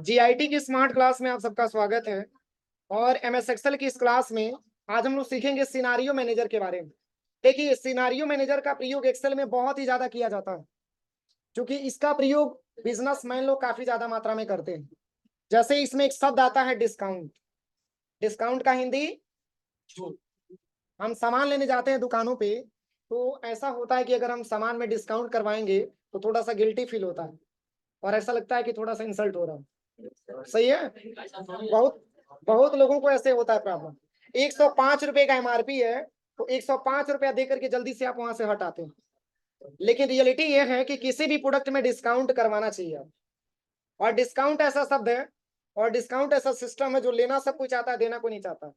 GIT की smart class में आप सबका स्वागत है। और एमएस एक्सेल की इस क्लास में आज हम लोग सीखेंगे सिनारियो मैनेजर के बारे में। देखिए, सिनारियो मैनेजर का प्रयोग एक्सेल में बहुत ही ज्यादा किया जाता है, क्योंकि इसका प्रयोग बिजनेसमैन लोग काफी ज्यादा मात्रा में करते हैं। जैसे इसमें एक शब्द आता है डिस्काउंट। डिस्काउंट का हिंदी छूट। हम सामान लेने जाते हैं दुकानों पे, तो ऐसा होता है कि अगर हम सामान में डिस्काउंट करवाएंगे तो थोड़ा सा गिल्टी फील होता है और ऐसा लगता है कि थोड़ा सा इंसल्ट हो रहा है। सही है। बहुत बहुत लोगों को ऐसे होता है प्रॉब्लम। 105 रुपए का एमआरपी है, तो 105 रुपया दे करके जल्दी से आप वहां से हटाते हैं। लेकिन रियलिटी ये है कि किसी भी प्रोडक्ट में डिस्काउंट करवाना चाहिए। और डिस्काउंट ऐसा शब्द है और डिस्काउंट ऐसा सिस्टम है जो लेना सब कुछ चाहता है, देना कोई नहीं चाहता।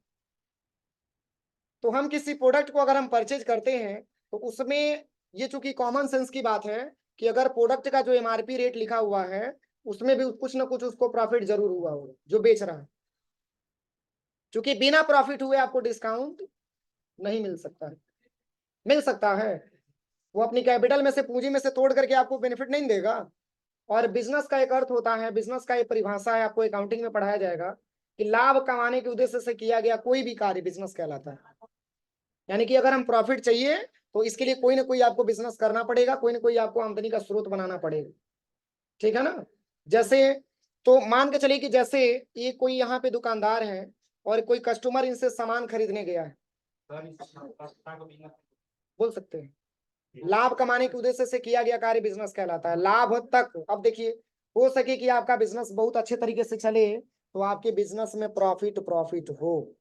तो हम किसी प्रोडक्ट को अगर हम परचेज करते हैं तो उसमें ये चूंकि कॉमन सेंस की बात है कि अगर प्रोडक्ट का जो एमआरपी रेट लिखा हुआ है उसमें भी कुछ ना कुछ उसको प्रॉफिट जरूर हुआ होगा जो बेच रहा है। क्योंकि बिना प्रॉफिट हुए आपको डिस्काउंट नहीं मिल सकता है। मिल सकता है, वो अपनी कैपिटल में से, पूंजी में से तोड़ करके आपको बेनिफिट नहीं देगा। और बिजनेस का एक अर्थ होता है, बिजनेस का एक परिभाषा है, आपको अकाउंटिंग में पढ़ाया जाएगा कि लाभ कमाने के उद्देश्य से किया गया कोई भी कार्य बिजनेस कहलाता है। यानी कि अगर हम प्रॉफिट चाहिए तो इसके लिए कोई ना कोई आपको बिजनेस करना पड़ेगा, कोई ना कोई आपको आमदनी का स्रोत बनाना पड़ेगा। ठीक है ना। जैसे तो मान के चलिए कि जैसे ये कोई यहाँ पे दुकानदार है और कोई कस्टमर इनसे सामान खरीदने गया है, बोल सकते हैं लाभ कमाने के उद्देश्य से किया गया कार्य बिजनेस कहलाता है। लाभ तक अब देखिए, हो सके कि आपका बिजनेस बहुत अच्छे तरीके से चले तो आपके बिजनेस में प्रॉफिट प्रॉफिट हो,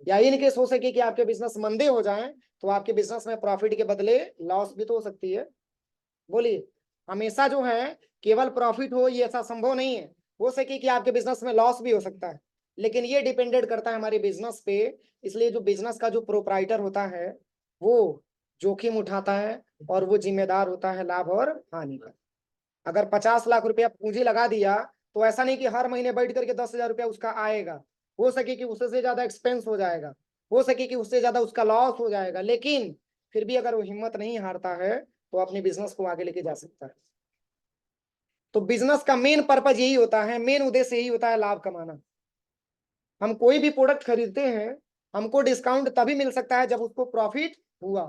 या इन केस हो सके कि आपके बिजनेस मंदे हो जाएं तो आपके बिजनेस में प्रॉफिट के बदले लॉस भी तो हो सकती है। बोलिए, हमेशा जो है केवल प्रॉफिट हो ये ऐसा संभव नहीं है। हो सके कि आपके बिजनेस में लॉस भी हो सकता है, लेकिन ये डिपेंडेड करता है हमारे बिजनेस पे। इसलिए जो बिजनेस का जो प्रोप्राइटर होता है वो जोखिम उठाता है और वो जिम्मेदार होता है लाभ और हानि का। अगर 50 लाख रुपया पूंजी लगा दिया तो ऐसा नहीं कि हर महीने बैठ करके 10,000 रुपया उसका आएगा। हो सके कि उससे ज्यादा एक्सपेंस हो जाएगा, हो सके कि उससे ज्यादा उसका लॉस हो जाएगा, लेकिन फिर भी अगर वो हिम्मत नहीं हारता है तो अपने बिजनेस को आगे लेके जा सकता है। तो बिजनेस का मेन पर्पज यही होता है, मेन उद्देश्य यही होता है लाभ कमाना। हम कोई भी प्रोडक्ट खरीदते हैं, हमको डिस्काउंट तभी मिल सकता है जब उसको प्रॉफिट हुआ।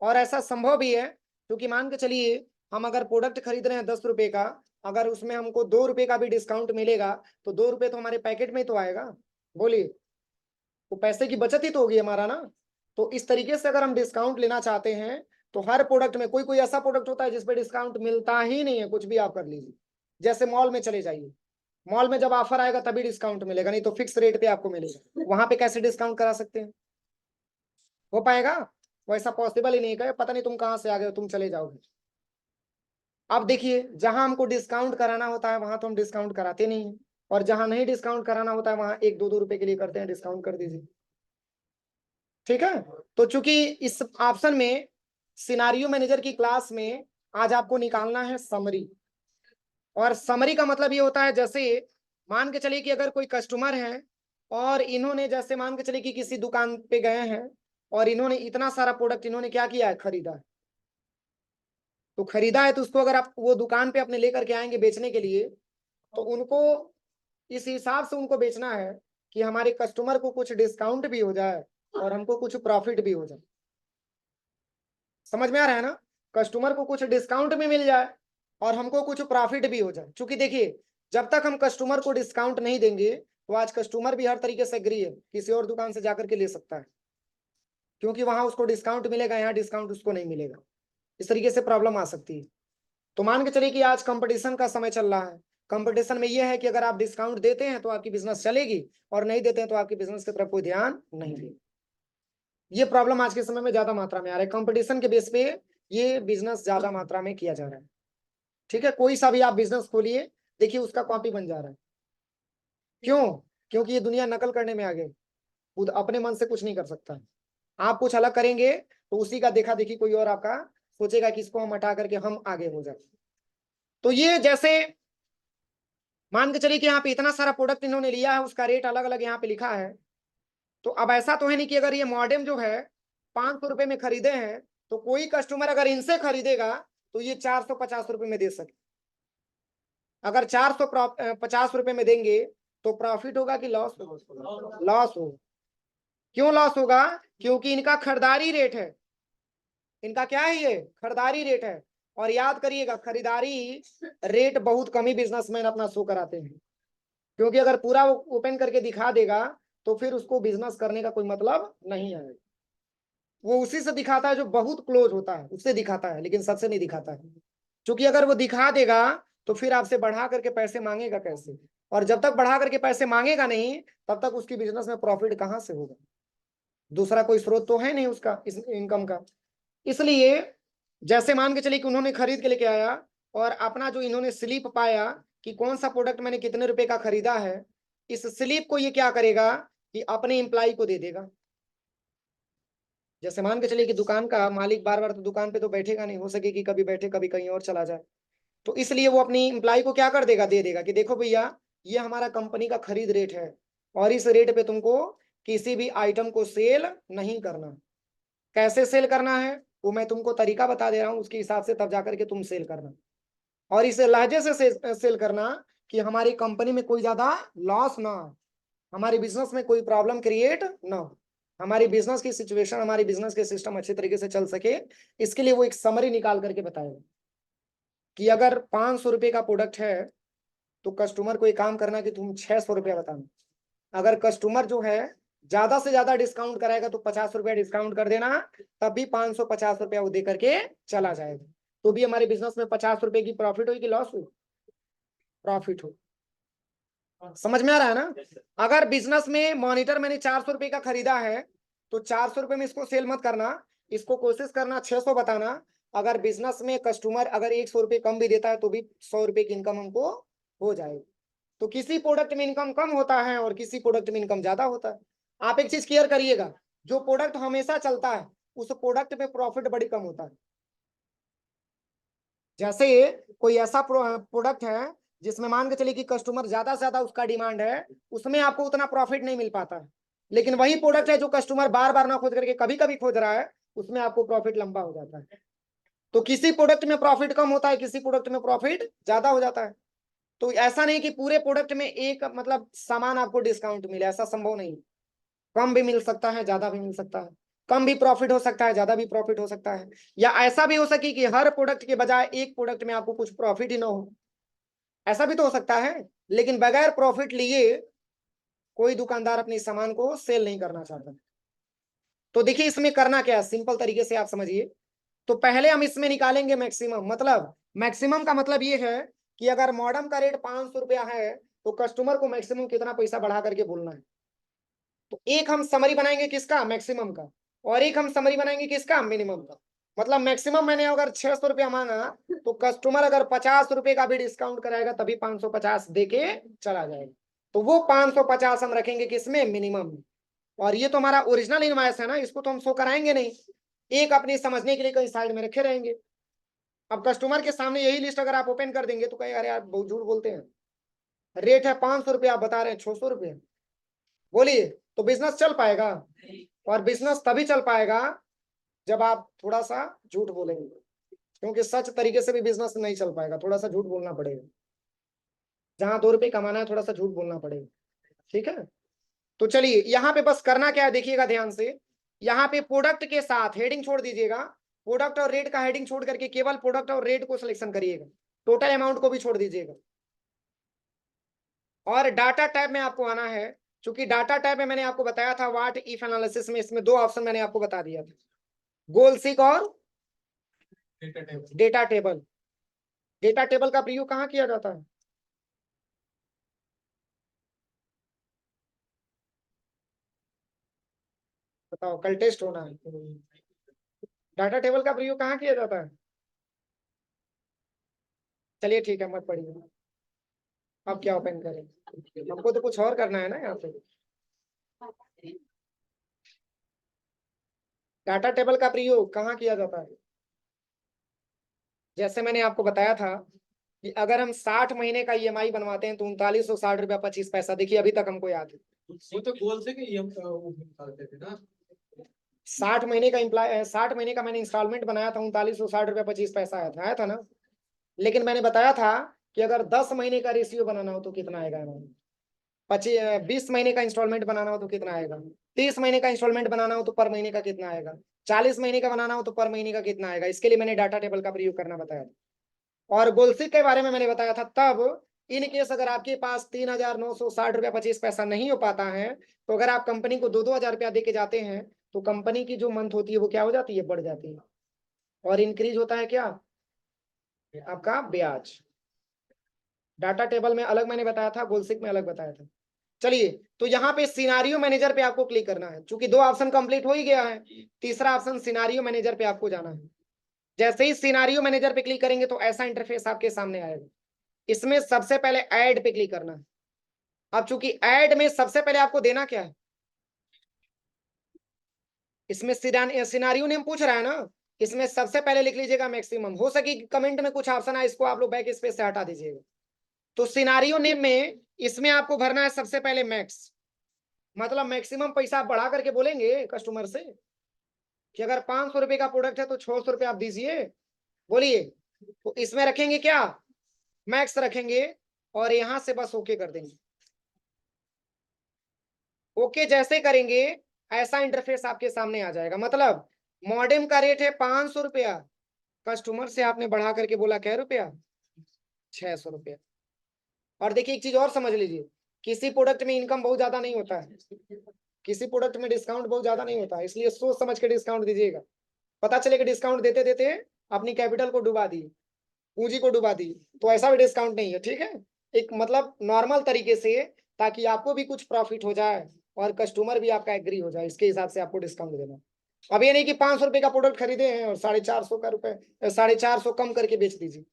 और ऐसा संभव भी है, क्योंकि मान के चलिए हम अगर प्रोडक्ट खरीद रहे हैं 10 रुपए का, अगर उसमें हमको 2 रुपए का भी डिस्काउंट मिलेगा तो 2 रुपए तो हमारे पैकेट में ही तो आएगा। बोलिए, तो पैसे की बचत ही तो होगी हमारा ना। तो इस तरीके से अगर हम डिस्काउंट लेना चाहते हैं तो हर प्रोडक्ट में, कोई कोई ऐसा प्रोडक्ट होता है जिसपे डिस्काउंट मिलता ही नहीं है, कुछ भी आप कर लीजिए। जैसे मॉल में चले जाइए, मॉल में जब ऑफर आएगा तभी डिस्काउंट मिलेगा, नहीं तो फिक्स रेट पे आपको मिलेगा। वहां पे कैसे डिस्काउंट करा सकते हैं? हो पाएगा? वैसा पॉसिबल ही नहीं है। पता नहीं तुम कहाँ से आ गए हो, तुम चले जाओगे। अब देखिए, जहां हमको डिस्काउंट कराना होता है वहां तो हम डिस्काउंट कराते नहीं है, और जहां नहीं डिस्काउंट कराना होता है वहां 1-2 रुपए के लिए करते हैं डिस्काउंट कर दीजिए। ठीक है। तो चूंकि इस ऑप्शन में सिनारियो मैनेजर की क्लास में आज आपको निकालना है समरी। और समरी का मतलब ये होता है, जैसे मान के चलिए कि अगर कोई कस्टमर है और इन्होंने, जैसे मान के चलिए कि किसी दुकान पे गए हैं और इन्होंने इतना सारा प्रोडक्ट इन्होंने क्या किया है, खरीदा है। तो खरीदा है तो उसको अगर आप वो दुकान पे अपने लेकर के आएंगे बेचने के लिए, तो उनको इस हिसाब से उनको बेचना है कि हमारे कस्टमर को कुछ डिस्काउंट भी हो जाए और हमको कुछ प्रॉफिट भी हो जाए। समझ में आ रहा है ना। कस्टमर को कुछ डिस्काउंट भी मिल जाए और हमको कुछ प्रॉफिट भी हो जाए। क्योंकि देखिए, जब तक हम कस्टमर को डिस्काउंट नहीं देंगे तो आज कस्टमर भी हर तरीके से एग्री है, किसी और दुकान से जाकर के ले सकता है, क्योंकि वहां उसको डिस्काउंट मिलेगा, यहाँ डिस्काउंट उसको नहीं मिलेगा। इस तरीके से प्रॉब्लम आ सकती है। तो मान के चलिए कि आज कंपटीशन का समय चल रहा है। कंपटीशन में यह है कि अगर आप डिस्काउंट देते हैं तो आपकी बिजनेस चलेगी, और नहीं देते हैं तो आपकी बिजनेस की तरफ कोई ध्यान नहीं देगा। ये प्रॉब्लम आज के समय में ज्यादा मात्रा में आ रहा है। कंपटीशन के बेस पे ये बिजनेस ज्यादा मात्रा में किया जा रहा है। ठीक है, कोई सा भी आप बिजनेस खोलिए, देखिए उसका कॉपी बन जा रहा है। क्यों? क्योंकि ये दुनिया नकल करने में आ गई, खुद अपने मन से कुछ नहीं कर सकता। आप कुछ अलग करेंगे तो उसी का देखा देखी कोई और आपका सोचेगा कि इसको हम हटा करके हम आगे हो जाए। तो ये जैसे मान के चलिए कि यहाँ पे इतना सारा प्रोडक्ट इन्होंने लिया है, उसका रेट अलग अलग यहाँ पे लिखा है। तो अब ऐसा तो है नहीं कि अगर ये मॉडेम जो है 500 रुपए में खरीदे हैं तो कोई कस्टमर अगर इनसे खरीदेगा तो ये 450 रुपए में दे सके। अगर 450 रुपए में देंगे तो प्रॉफिट होगा कि लॉस? लॉस होगा। क्यों लॉस होगा? क्योंकि इनका खरीदारी रेट है। इनका क्या है? ये खरीदारी रेट है। और याद करिएगा, खरीदारी रेट बहुत कम ही बिजनेसमैन अपना शो कराते हैं, क्योंकि अगर पूरा ओपन करके दिखा देगा तो फिर उसको बिजनेस करने का कोई मतलब नहीं है। वो उसी से दिखाता है जो बहुत क्लोज होता है, उससे दिखाता है, लेकिन सबसे नहीं दिखाता है। क्योंकि अगर वो दिखा देगा तो फिर आपसे बढ़ा करके पैसे मांगेगा कैसे? और जब तक बढ़ा करके पैसे मांगेगा नहीं, तब तक उसकी बिजनेस में प्रॉफिट कहाँ से होगा? दूसरा कोई स्रोत तो है नहीं उसका इस इनकम का। इसलिए जैसे मान के चलिए कि उन्होंने खरीद के लेके आया और अपना जो इन्होंने स्लिप पाया कि कौन सा प्रोडक्ट मैंने कितने रुपए का खरीदा है, इस स्लिप को ये क्या करेगा कि अपने एम्प्लॉय को दे देगा। जैसे मान के चलिए कि दुकान का मालिक बार बार तो दुकान पे तो बैठेगा नहीं, हो सके कि कभी बैठे कभी कहीं और चला जाए, तो इसलिए वो अपनी एम्प्लॉय को क्या कर देगा, दे देगा कि देखो भैया, ये हमारा कंपनी का खरीद रेट है और इस रेट पे तुमको किसी भी आइटम को सेल नहीं करना। कैसे सेल करना है वो मैं तुमको तरीका बता दे रहा हूँ, उसके हिसाब से तब जाकर के तुम सेल करना। और इस लहजे से सेल करना कि हमारी कंपनी में कोई ज्यादा लॉस ना हो, हमारी बिजनेस में कोई प्रॉब्लम क्रिएट ना हो, हमारी बिजनेस की सिचुएशन, हमारी बिजनेस के सिस्टम अच्छे तरीके से चल सके। इसके लिए वो एक समरी निकाल करके बताएगा कि अगर 500 रुपए का प्रोडक्ट है तो कस्टमर को एक काम करना कि तुम 600 रुपया बताना। अगर कस्टमर जो है ज्यादा से ज्यादा डिस्काउंट कराएगा तो 50 रुपया डिस्काउंट कर देना, तब भी 550 रुपया वो दे करके चला जाएगा। तो भी हमारे बिजनेस में 50 रुपए की प्रॉफिट हो कि लॉस हो? प्रॉफिट हो। समझ में आ रहा है ना? अगर बिजनेस में मॉनिटर मैंने 400 रुपए का खरीदा है तो 400 रुपए में इसको सेल मत करना, इसको कोशिश करना 600 बताना। अगर बिजनेस में कस्टमर अगर 100 रुपए कम भी देता है तो भी 100 रुपए की इनकम हमको हो जाएगी। तो किसी प्रोडक्ट में इनकम कम होता है और किसी प्रोडक्ट में इनकम ज्यादा होता है। आप एक चीज क्लियर करिएगा, जो प्रोडक्ट हमेशा चलता है उस प्रोडक्ट में प्रॉफिट बड़ी कम होता है। जैसे कोई ऐसा प्रोडक्ट है जिसमें मान के चलिए कि कस्टमर ज्यादा से ज्यादा उसका डिमांड है, उसमें आपको उतना प्रॉफिट नहीं मिल पाता है। लेकिन वही प्रोडक्ट है जो कस्टमर बार बार ना खोज करके कभी कभी खोज रहा है, उसमें आपको प्रॉफिट लंबा हो जाता है। तो किसी प्रोडक्ट में प्रॉफिट कम होता है, किसी प्रोडक्ट में प्रॉफिट ज्यादा हो जाता है। तो ऐसा नहीं कि पूरे प्रोडक्ट में एक मतलब सामान आपको डिस्काउंट मिले, ऐसा संभव नहीं। कम भी मिल सकता है, ज्यादा भी मिल सकता है। कम भी प्रॉफिट हो सकता है, ज्यादा भी प्रॉफिट हो सकता है। या ऐसा भी हो सके कि हर प्रोडक्ट के बजाय एक प्रोडक्ट में आपको कुछ प्रॉफिट ही ना हो, ऐसा भी तो हो सकता है। लेकिन बगैर प्रॉफिट लिए कोई दुकानदार अपने सामान को सेल नहीं करना चाहता। तो देखिए इसमें करना क्या है, सिंपल तरीके से आप समझिए। तो पहले हम इसमें निकालेंगे मैक्सिमम। मतलब मैक्सिमम का मतलब ये है कि अगर मॉडम का रेट 500 रुपया है तो कस्टमर को मैक्सिमम कितना पैसा बढ़ा करके बोलना है। तो एक हम समरी बनाएंगे किसका, मैक्सिमम का, और एक हम समरी बनाएंगे किसका, मिनिमम का। मतलब मैक्सिमम मैंने अगर 600 रुपया मांगा तो कस्टमर अगर 50 रुपए का भी डिस्काउंट कराएगा तभी 550 दे के चला जाएगा। तो वो 550 हम रखेंगे किसमें, मिनिमम में। और ये तो हमारा ओरिजिनल इनवॉइस है ना, इसको तो हम शो कराएंगे नहीं, एक अपनी समझने के लिए कहीं साइड में रखे रहेंगे। अब कस्टमर के सामने यही लिस्ट अगर आप ओपन कर देंगे तो कहें अरे यार बहुत झूठ बोलते हैं, रेट है 500 रुपया, आप बता रहे हैं 600 रुपये। बोलिए, तो बिजनेस चल पाएगा? और बिजनेस तभी चल पाएगा जब आप थोड़ा सा झूठ बोलेंगे, क्योंकि सच तरीके से भी बिजनेस नहीं चल पाएगा, थोड़ा सा झूठ बोलना पड़ेगा। जहां 2 रुपए कमाना है थोड़ा सा झूठ बोलना पड़ेगा। ठीक है? तो चलिए यहाँ पे बस करना क्या है, देखिएगा ध्यान से। यहाँ पे प्रोडक्ट के साथ हेडिंग छोड़ दीजिएगा, प्रोडक्ट और रेट का हेडिंग छोड़ करके केवल प्रोडक्ट और रेट को सिलेक्शन करिएगा, टोटल अमाउंट को भी छोड़ दीजिएगा। और डाटा टैब में आपको आना है, क्योंकि डाटा टैब में मैंने आपको बताया था व्हाट इफ एनालिसिस में, इसमें 2 ऑप्शन मैंने आपको बता दिया था, गोल सीक और डेटा टेबल। डेटा टेबल का प्रयोग कहाँ किया जाता है? बताओ, कल टेस्ट होना है। डाटा टेबल का प्रयोग कहाँ किया जाता है? चलिए ठीक है, मत पढ़िए। अब क्या ओपन करें, हमको तो कुछ और करना है ना यहाँ पे। डाटा टेबल का प्रयोग कहाँ किया जाता है? जैसे मैंने आपको बताया था कि अगर हम 60 महीने का ईएमआई बनवाते हैं तो 3960 रुपया 25 पैसा, देखिए अभी तक हमको याद है। वो तो गोल से कि वो निकालते थे ना। 60 महीने का मैंने इंस्टॉलमेंट बनाया था, 3960 रुपया 25 पैसा आया था ना। लेकिन मैंने बताया था कि अगर 10 महीने का रेशियो बनाना हो तो कितना आएगा, 20 महीने का इंस्टॉलमेंट बनाना हो तो कितना आएगा, 30 महीने का इंस्टॉलमेंट बनाना हो तो पर महीने का कितना आएगा, 40 महीने का बनाना हो तो पर महीने का कितना आएगा। इसके लिए मैंने डाटा टेबल का प्रयोग करना बताया था। और गोल्सिक के बारे में मैंने बताया था तब, इन केस अगर आपके पास 3,960 रुपया 25 पैसा नहीं हो पाता है, तो अगर आप कंपनी को 2,000 रुपया दे के जाते हैं तो कंपनी की जो मंथ होती है वो क्या हो जाती है, बढ़ जाती है। और इंक्रीज होता है क्या, आपका ब्याज। डाटा टेबल में अलग मैंने बताया था, गोल्सिक में अलग बताया था। चलिए, तो यहाँ पे सिनारियो मैनेजर पे आपको क्लिक करना है, क्योंकि 2 ऑप्शन कंप्लीट हो ही गया है। तीसरा ऑप्शन सिनारियो मैनेजर पे आपको जाना है। जैसे ही सिनारियो मैनेजर पे क्लिक करेंगे तो ऐसा इंटरफेस आपके सामने आएगा। इसमें सबसे पहले ऐड पे क्लिक करना है। अब चूंकि ऐड में सबसे पहले आपको देना क्या है, इसमें सिनारियो नेम पूछ रहा है ना, इसमें सबसे पहले लिख लीजिएगा मैक्सिमम। हो सके कमेंट में कुछ ऑप्शन है, इसको आप लोग बैक स्पेस से हटा दीजिएगा। तो सिनारियो नेम में इसमें आपको भरना है सबसे पहले मैक्स, मतलब मैक्सिमम पैसा आप बढ़ा करके बोलेंगे कस्टमर से कि अगर 500 रुपए का प्रोडक्ट है तो 600 रुपए आप दीजिए, बोलिए। तो इसमें रखेंगे क्या, मैक्स रखेंगे, और यहां से बस ओके कर देंगे। ओके जैसे करेंगे ऐसा इंटरफेस आपके सामने आ जाएगा। मतलब मॉडेम का रेट है 500 रुपया, कस्टमर से आपने बढ़ा करके बोला क्या रुपया, 600 रुपया। और देखिए एक चीज और समझ लीजिए, किसी प्रोडक्ट में इनकम बहुत ज्यादा नहीं होता है, किसी प्रोडक्ट में डिस्काउंट बहुत ज्यादा नहीं होता है, इसलिए सोच समझ के डिस्काउंट दीजिएगा। पता चले कि डिस्काउंट देते देते अपनी कैपिटल को डुबा दी, पूंजी को डुबा दी, तो ऐसा भी डिस्काउंट नहीं है, ठीक है। एक मतलब नॉर्मल तरीके से, ताकि आपको भी कुछ प्रॉफिट हो जाए और कस्टमर भी आपका एग्री हो जाए, इसके हिसाब से आपको डिस्काउंट देना। अब ये नहीं कि 500 रुपए का प्रोडक्ट खरीदे हैं और 450 का रुपए 450 कम करके बेच दीजिए,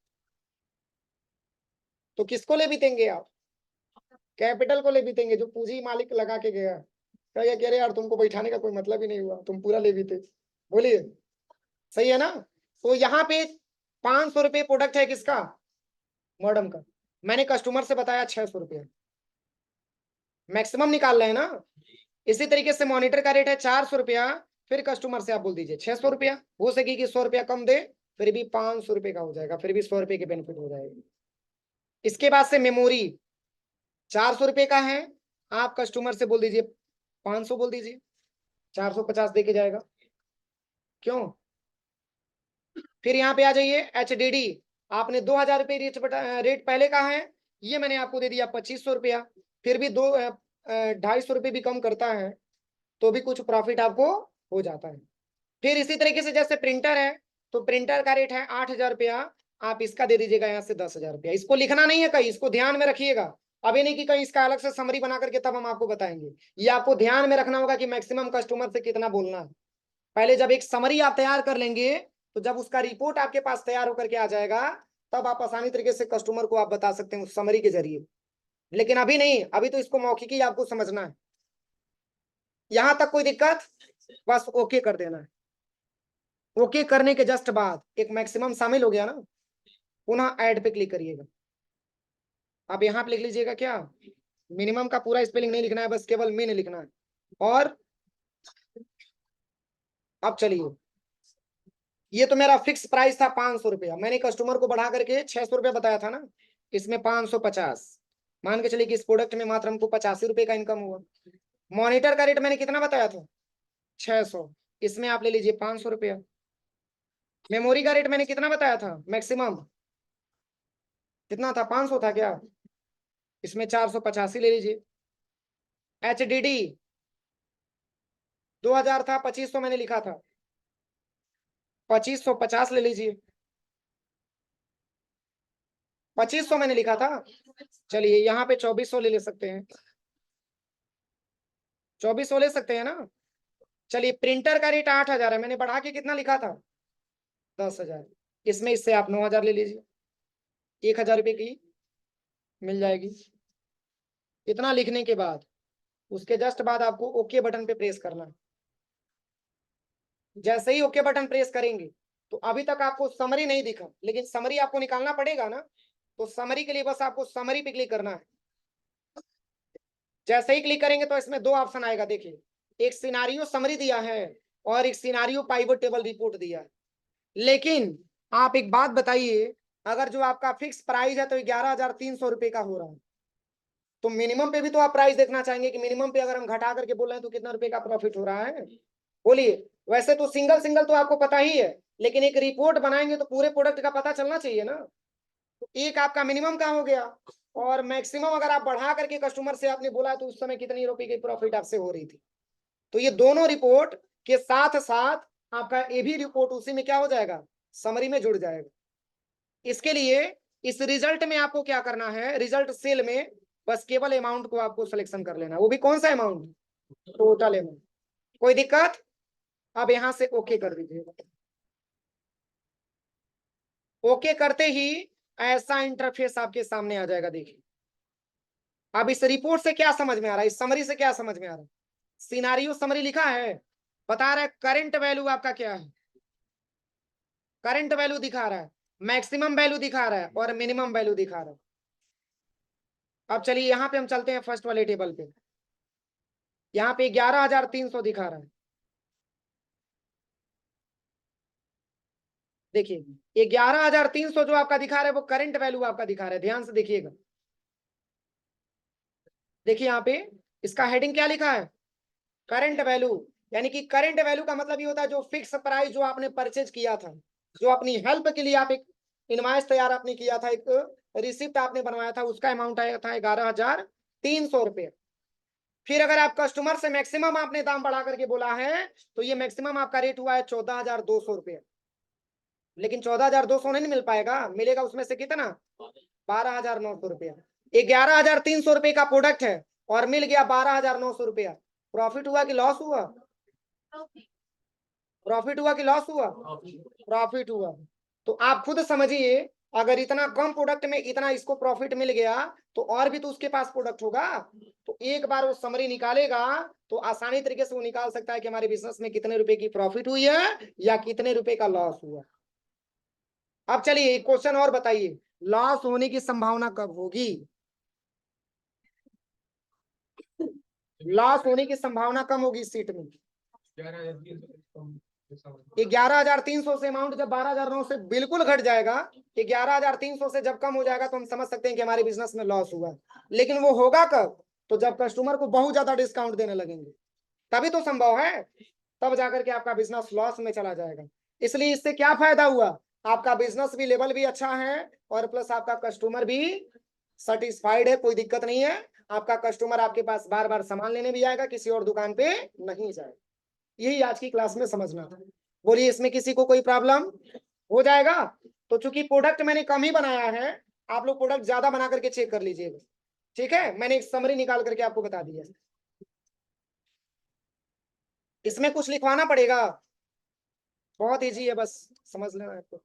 तो किसको ले बीतेंगे आप, कैपिटल को ले बीतेंगे, जो पूंजी मालिक लगा के गया। कहेगा कि अरे यार तुमको बैठाने का कोई मतलब ही नहीं हुआ, तुम पूरा ले बीते। बोलिए, सही है ना। तो यहाँ पे 500 रुपये प्रोडक्ट है किसका, मॉडर्न का। मैंने कस्टमर से बताया 600 रुपया, मैक्सिमम निकाल रहे हैं ना। इसी तरीके से मॉनिटर का रेट है 400 रुपया, फिर कस्टमर से आप बोल दीजिए 600 रुपया। हो सके कि 100 रुपया कम दे, फिर भी 500 रुपये का हो जाएगा, फिर भी 100 रुपये के बेनिफिट हो जाएगा। इसके बाद से मेमोरी 400 रुपये का है, आप कस्टमर से बोल दीजिए 500 बोल दीजिए, 450 दे के जाएगा। क्यों, फिर यहाँ पे आ जाइए HDD, आपने 2,000 रुपये रेट पहले का है, ये मैंने आपको दे दिया 2500 रुपया, फिर भी 250 रुपये भी कम करता है तो भी कुछ प्रॉफिट आपको हो जाता है। फिर इसी तरीके से जैसे प्रिंटर है, तो प्रिंटर का रेट है 8,000 रुपया, आप इसका दे दीजिएगा यहाँ से 10,000 रुपया। इसको लिखना नहीं है कहीं, इसको ध्यान में रखिएगा। अभी नहीं कि कहीं इसका अलग से समरी बना करके तब हम आपको बताएंगे, ये आपको ध्यान में रखना होगा कि मैक्सिमम कस्टमर से कितना बोलना है। पहले जब एक समरी आप तैयार कर लेंगे, तो जब उसका रिपोर्ट आपके पास तैयार होकर के आ जाएगा, तब आप आसानी तरीके से कस्टमर को आप बता सकते हैं उस समरी के जरिए। लेकिन अभी नहीं, अभी तो इसको मौखिक ही आपको समझना है। यहां तक कोई दिक्कत, बस ओके कर देना है। ओके करने के जस्ट बाद एक मैक्सिमम शामिल हो गया ना, पुनः ऐड पे क्लिक करिएगा। आप यहाँ पे लिख लीजिएगा क्या, मिनिमम का पूरा स्पेलिंग नहीं लिखना है, बस केवल मिन लिखना है। और अब चलिए, ये तो मेरा फिक्स प्राइस था 500 रुपया, मैंने कस्टमर को बढ़ा करके 600 रुपया बताया था ना, इसमें 550 मान के चलिए कि इस प्रोडक्ट में मात्र हमको 85 रुपये का इनकम हुआ। मॉनिटर का रेट मैंने कितना बताया था, 600, इसमें आप ले लीजिए 500 रुपया। मेमोरी का रेट मैंने कितना बताया था, मैक्सिमम कितना था, 500 था क्या, इसमें 485 ले लीजिए। HDD 2000 था, 2500 मैंने लिखा था, 2550 ले लीजिए, 2500 मैंने लिखा था। चलिए यहाँ पे 2400 ले सकते हैं, 2400 ले सकते हैं ना। चलिए प्रिंटर का रेट 8,000 है, मैंने बढ़ा के कितना लिखा था, 10,000, इसमें इससे आप 9,000 ले लीजिए, 1,000 रुपये की मिल जाएगी। इतना लिखने के बाद उसके जस्ट बाद आपको ओके बटन पे प्रेस करना है। जैसे ही ओके बटन प्रेस करेंगे, तो अभी तक आपको समरी नहीं दिखा, लेकिन समरी आपको निकालना पड़ेगा ना, तो समरी के लिए बस आपको समरी पे क्लिक करना है। जैसे ही क्लिक करेंगे तो इसमें 2 ऑप्शन आएगा, देखिए, एक सिनारियो समरी दिया है और एक सिनारियो पाइवट टेबल रिपोर्ट दिया है। लेकिन आप एक बात बताइए, अगर जो आपका फिक्स प्राइस है तो 11,300 रुपए का हो रहा है, तो मिनिमम पे भी तो आप प्राइस देखना चाहेंगे कि मिनिमम पे अगर हम घटा करके बोल रहे हैं तो कितना रुपए का प्रॉफिट हो रहा है। बोलिए, वैसे तो सिंगल सिंगल तो आपको पता ही है, लेकिन एक रिपोर्ट बनाएंगे तो पूरे प्रोडक्ट का पता चलना चाहिए ना। तो एक आपका मिनिमम का हो गया, और मैक्सिमम अगर आप बढ़ा करके कस्टमर से आपने बोला तो उस समय कितनी रुपए की प्रॉफिट आपसे हो रही थी। तो ये दोनों रिपोर्ट के साथ साथ आपका ये भी रिपोर्ट उसी में क्या हो जाएगा, समरी में जुड़ जाएगा। इसके लिए इस रिजल्ट में आपको क्या करना है, रिजल्ट सेल में बस केवल अमाउंट को आपको सिलेक्शन कर लेना, वो भी कौन सा अमाउंट, टोटल अमाउंट। कोई दिक्कत? अब यहां से ओके कर दीजिएगा। ओके करते ही ऐसा इंटरफेस आपके सामने आ जाएगा। देखिए अब इस रिपोर्ट से क्या समझ में आ रहा है, इस समरी से क्या समझ में आ रहा है, सिनारियो समरी लिखा है, बता रहा है करंट वैल्यू आपका क्या है, करंट वैल्यू दिखा रहा है, मैक्सिमम वैल्यू दिखा रहा है और मिनिमम वैल्यू दिखा रहा है। अब चलिए यहाँ पे हम चलते हैं फर्स्ट वाले टेबल पे। यहाँ पे 11,300 दिखा रहा है। देखिए ये 11,300 जो आपका दिखा रहा है वो करंट वैल्यू आपका दिखा रहा है, ध्यान से देखिएगा। देखिए यहाँ पे इसका हेडिंग क्या लिखा है, करंट वैल्यू। यानी कि करंट वैल्यू का मतलब ये होता है जो फिक्स प्राइस जो आपने परचेज किया था, जो अपनी हेल्प के लिए आप एक इनवॉइस तैयार आपने किया था, एक रिसिप्ट आपने बनवाया था, उसका अमाउंट आया था 11,300 रुपये। फिर अगर आप कस्टमर से मैक्सिमम आपने दाम बढ़ा करके बोला है तो ये मैक्सिमम आपका रेट हुआ है 14,200 रुपये। लेकिन 14,200 नहीं मिल पाएगा, मिलेगा उसमें से कितना, 12,900 रुपया। 11,300 रुपये का प्रोडक्ट है और मिल गया 12,900 रुपया। प्रॉफिट हुआ कि लॉस हुआ, प्रॉफिट हुआ कि लॉस हुआ, प्रॉफिट हुआ। तो आप खुद समझिए, अगर इतना कम प्रोडक्ट में इतना इसको प्रॉफिट मिल गया तो और भी तो उसके पास प्रोडक्ट होगा। तो एक बार वो समरी निकालेगा तो आसानी तरीके से वो निकाल सकता है कि हमारे बिजनेस में कितने रुपए की प्रॉफिट हुई है या कितने रुपए का लॉस हुआ। अब चलिए एक क्वेश्चन और बताइए, लॉस होने की संभावना कब होगी, लॉस होने की संभावना कम होगी इस सीट में। 11,300 से अमाउंट जब 12,900 से बिल्कुल घट जाएगा, 11,300 से जब कम हो जाएगा तो हम समझ सकते हैं कि हमारे बिजनेस में लॉस हुआ। लेकिन वो होगा कब, तो जब कस्टमर को बहुत ज्यादा डिस्काउंट देने लगेंगे, तभी तो संभव है, तब जाकर के आपका बिजनेस लॉस में चला जाएगा। इसलिए इससे क्या फायदा हुआ, आपका बिजनेस भी लेवल भी अच्छा है और प्लस आपका कस्टमर भी सेटिस्फाइड है, कोई दिक्कत नहीं है। आपका कस्टमर आपके पास बार बार सामान लेने भी आएगा, किसी और दुकान पे नहीं जाएगा। यही आज की क्लास में समझना था। बोलिए इसमें किसी को कोई प्रॉब्लम हो जाएगा। तो चूंकि प्रोडक्ट मैंने कम ही बनाया है, आप लोग प्रोडक्ट ज्यादा बना करके चेक कर लीजिएगा, ठीक है। मैंने एक समरी निकाल करके आपको बता दिया, इसमें कुछ लिखवाना पड़ेगा, बहुत इजी है, बस समझ लेना आपको।